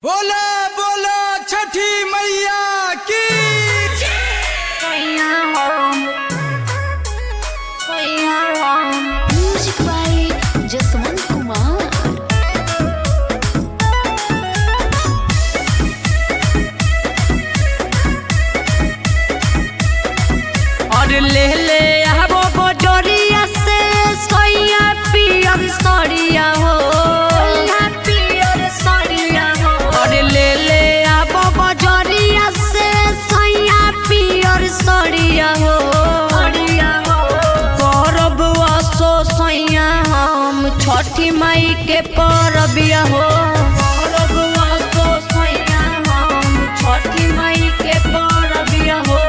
बोला बोला छठी मैया की। Music by Jaswant Kumar. और ले ले आबो बडरिया से सोया पियर सड़िया हो, पियर सड़िया हो। और ले ले आबो बडरिया से सोया पियर सड़िया हो, करब असो सोया हम छठी माई के परबिया हो। करब असो सोया हम छठी माई के परबिया हो।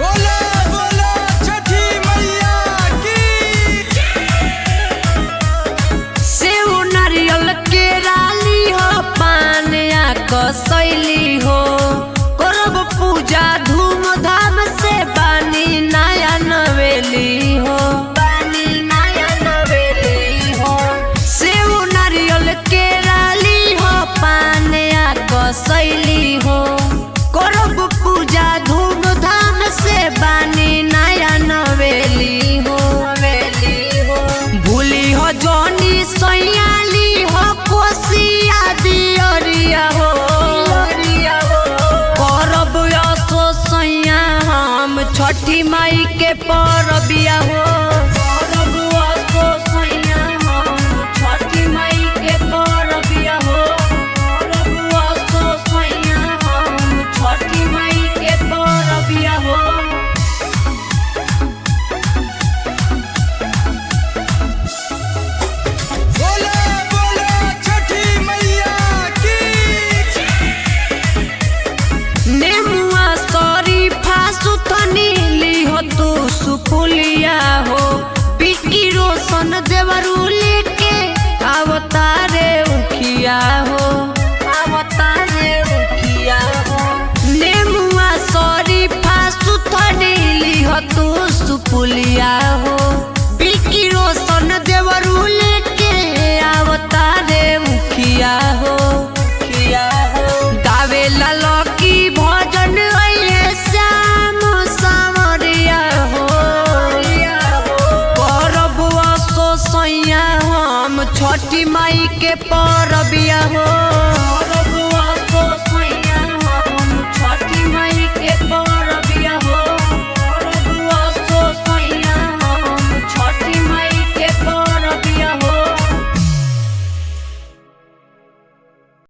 बोला बोला छठी मैया की। सेव नारियल के राली हो, पानिया कसैली हो। करब पूजा धूमधाम से, बानी नया नवेली हो, बानी नया नवेली हो। सेव नारियल के राली हो, पानिया कसैली हो। करब पूजा धूमधाम से, बानी नया नवेली हो, नवेली हो। भूली हो जोनी सैयाली हो, कोसिया दियरिया हो। करब असो सैया हम छठी माई के परबिया हो। करब असो सैया हम छठी माई के परबिया हो। करब असो सैया हम छठी माई के परबिया हो। बोला बोला छठी मैया की। नेमुआ शरीफा सुथनी लिहो तू सुपुलिया हो। बिक्की रोशन देवरू लेके अवतारे उखिया हो, अवतारे उखिया हो। नेमुआ शरीफा सुथनी लिहो तू सुपुलिया हो। बिक्की रोशन देवरू लेके अवतारे उखिया हो, उखिया हो। गावे ललकी भजन अइहे श्याम सावरिया हो। करब असो सैया हम छठी माई के परबिया हो।